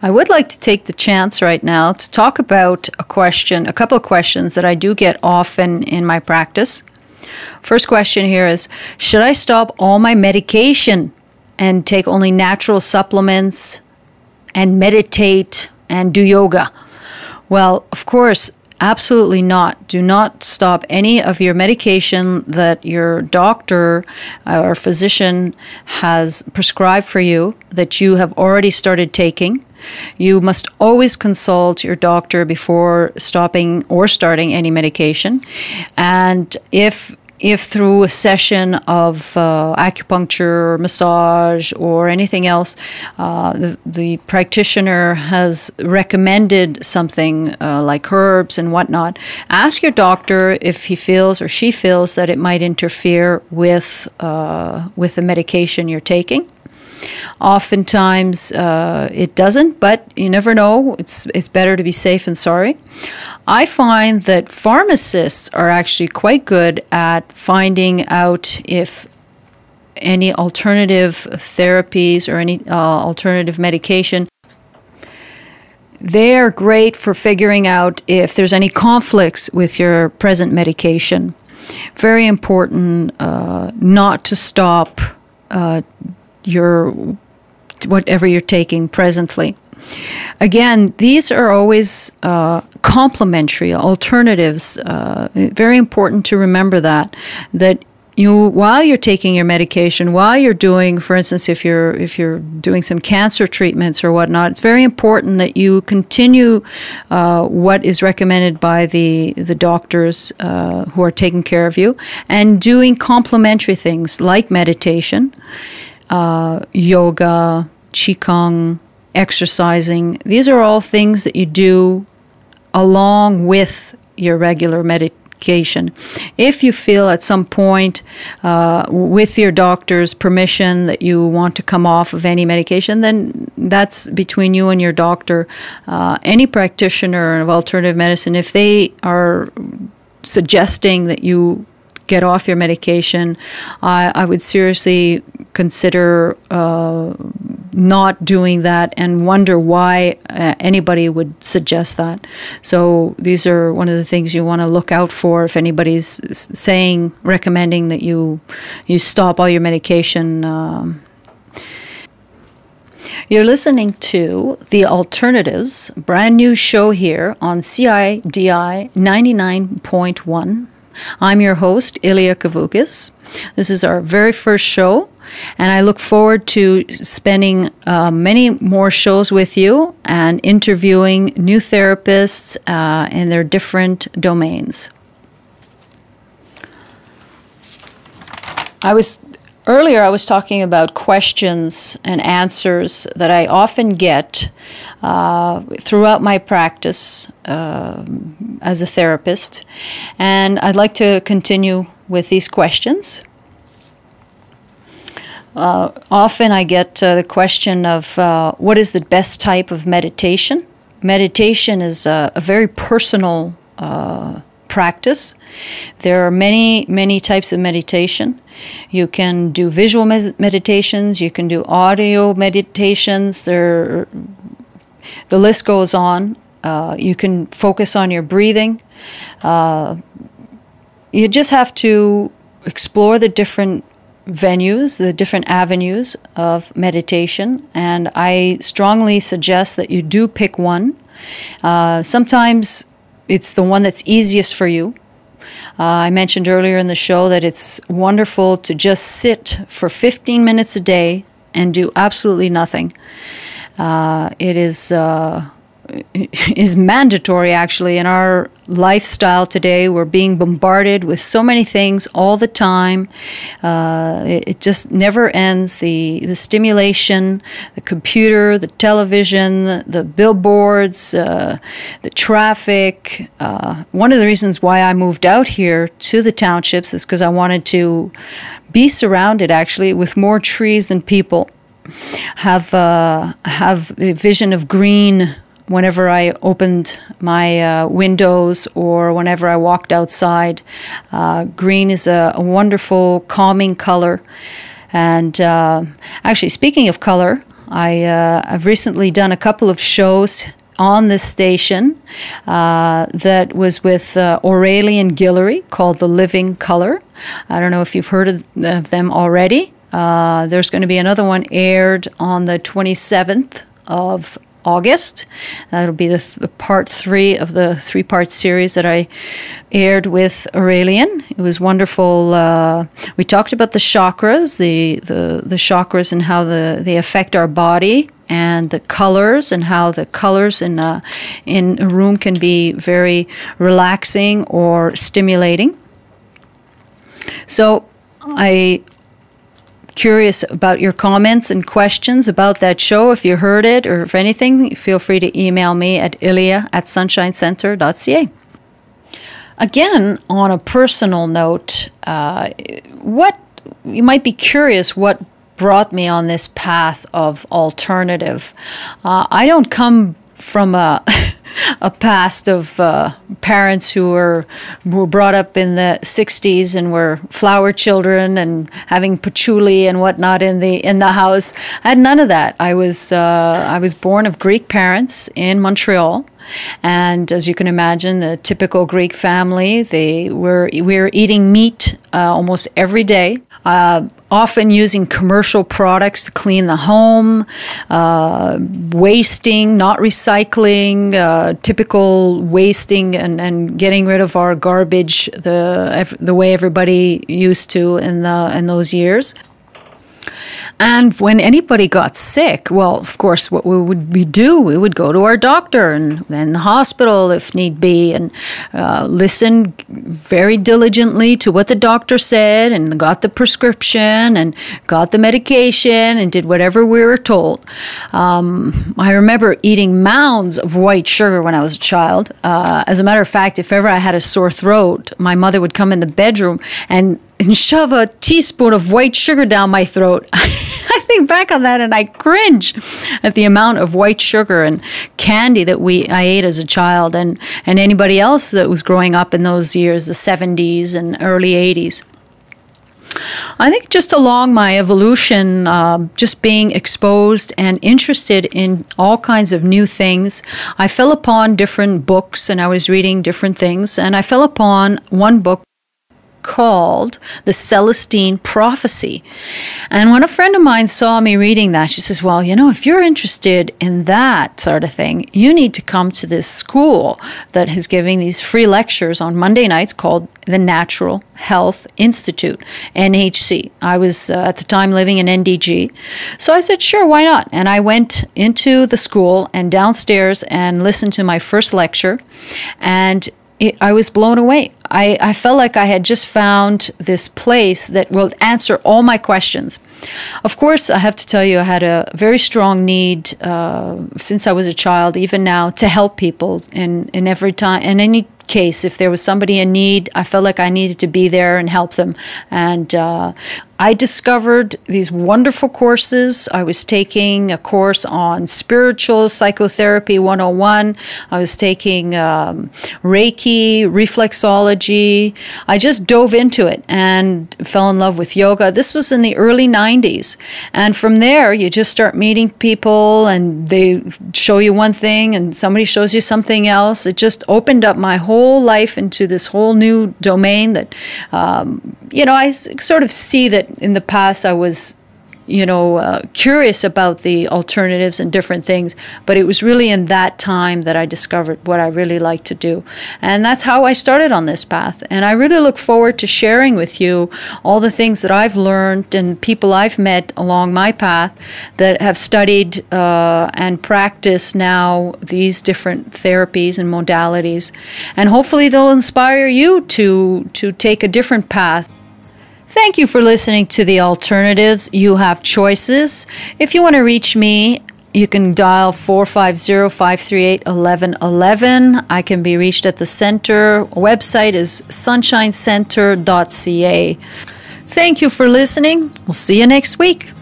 I would like to take the chance right now to talk about a couple of questions that I do get often in my practice. First question here is, should I stop all my medication and take only natural supplements and meditate and do yoga? Well, of course, absolutely not. Do not stop any of your medication that your doctor or physician has prescribed for you that you have already started taking. You must always consult your doctor before stopping or starting any medication. And if through a session of acupuncture, massage, or anything else, the practitioner has recommended something like herbs and whatnot, ask your doctor if he feels or she feels that it might interfere with the medication you're taking. Oftentimes it doesn't, but you never know. It's better to be safe than sorry. I find that pharmacists are actually quite good at finding out if any alternative therapies or any alternative medication, they are great for figuring out if there's any conflicts with your present medication. Very important not to stop whatever you're taking presently. Again, these are always complementary alternatives. Very important to remember that while you're taking your medication, while you're doing, for instance, if you're doing some cancer treatments or whatnot, it's very important that you continue what is recommended by the doctors who are taking care of you, and doing complementary things like meditation, yoga, qigong, exercising. These are all things that you do along with your regular medication. If you feel at some point with your doctor's permission that you want to come off of any medication, then that's between you and your doctor. Any practitioner of alternative medicine, if they are suggesting that you get off your medication, I would seriously consider not doing that and wonder why anybody would suggest that. So these are one of the things you want to look out for if anybody's recommending that you stop all your medication. You're listening to The Alternatives, brand new show here on CIDI 99.1. I'm your host, Ilya Kavukis. This is our very first show, and I look forward to spending many more shows with you and interviewing new therapists in their different domains. Earlier I was talking about questions and answers that I often get throughout my practice as a therapist, and I'd like to continue with these questions. Often I get the question of what is the best type of meditation? Meditation is a very personal practice. There are many types of meditation. You can do visual meditations, you can do audio meditations, the list goes on. You can focus on your breathing. You just have to explore the different venues, the different avenues of meditation, and I strongly suggest that you do pick one. Sometimes it's the one that's easiest for you. I mentioned earlier in the show that it's wonderful to just sit for 15 minutes a day and do absolutely nothing. It is mandatory, actually, in our lifestyle today. We're being bombarded with so many things all the time. It just never ends. The stimulation, the computer, the television, the billboards, the traffic. One of the reasons why I moved out here to the townships is because I wanted to be surrounded, actually, with more trees than people. Have the vision of green whenever I opened my windows or whenever I walked outside. Green is a wonderful, calming color. And actually, speaking of color, I've recently done a couple of shows on this station that was with Aurelian Guillory called The Living Color. I don't know if you've heard of them already. There's going to be another one aired on the 27th of August. That'll be the part 3 of the 3-part series that I aired with Aurelian. It was wonderful. We talked about the chakras, the chakras and how they affect our body, and the colors, and how the colors in a room can be very relaxing or stimulating. So curious about your comments and questions about that show. If you heard it or if anything, feel free to email me at ilia@sunshinecenter.ca. Again, on a personal note, what you might be curious what brought me on this path of alternative. I don't come from a past of parents who were brought up in the 60s and were flower children and having patchouli and whatnot in the house. I had none of that. I was born of Greek parents in Montreal. And as you can imagine, the typical Greek family, we were eating meat almost every day. Often using commercial products to clean the home, wasting, not recycling, typical wasting and getting rid of our garbage the way everybody used to in those years. And when anybody got sick, well, of course, what we would go to our doctor and then the hospital if need be, and listen very diligently to what the doctor said and got the prescription and got the medication and did whatever we were told. I remember eating mounds of white sugar when I was a child. As a matter of fact, if ever I had a sore throat, my mother would come in the bedroom and shove a teaspoon of white sugar down my throat. I think back on that and I cringe at the amount of white sugar and candy that I ate as a child and anybody else that was growing up in those years, the 70s and early 80s. I think just along my evolution, just being exposed and interested in all kinds of new things, I fell upon different books and I was reading different things, and I fell upon one book called The Celestine Prophecy. And when a friend of mine saw me reading that, she says, well, if you're interested in that sort of thing, you need to come to this school that is giving these free lectures on Monday nights called the Natural Health Institute, NHC. I was at the time living in NDG. So I said, sure, why not? And I went into the school and downstairs and listened to my first lecture, and I was blown away. I felt like I had just found this place that will answer all my questions. Of course, I have to tell you, I had a very strong need since I was a child, even now, to help people in every time, in any case. If there was somebody in need, I felt like I needed to be there and help them. And I discovered these wonderful courses. I was taking a course on spiritual psychotherapy 101. I was taking Reiki, reflexology. I just dove into it and fell in love with yoga. This was in the early 90s. And from there, you just start meeting people and they show you one thing and somebody shows you something else. It just opened up my whole life into this whole new domain that, I sort of see that in the past I was, curious about the alternatives and different things, but it was really in that time that I discovered what I really like to do. And that's how I started on this path. And I really look forward to sharing with you all the things that I've learned and people I've met along my path that have studied and practiced now these different therapies and modalities. And hopefully they'll inspire you to take a different path. Thank you for listening to The Alternatives. You have choices. If you want to reach me, you can dial 450-538-1111. I can be reached at the center. Website is sunshinecenter.ca. Thank you for listening. We'll see you next week.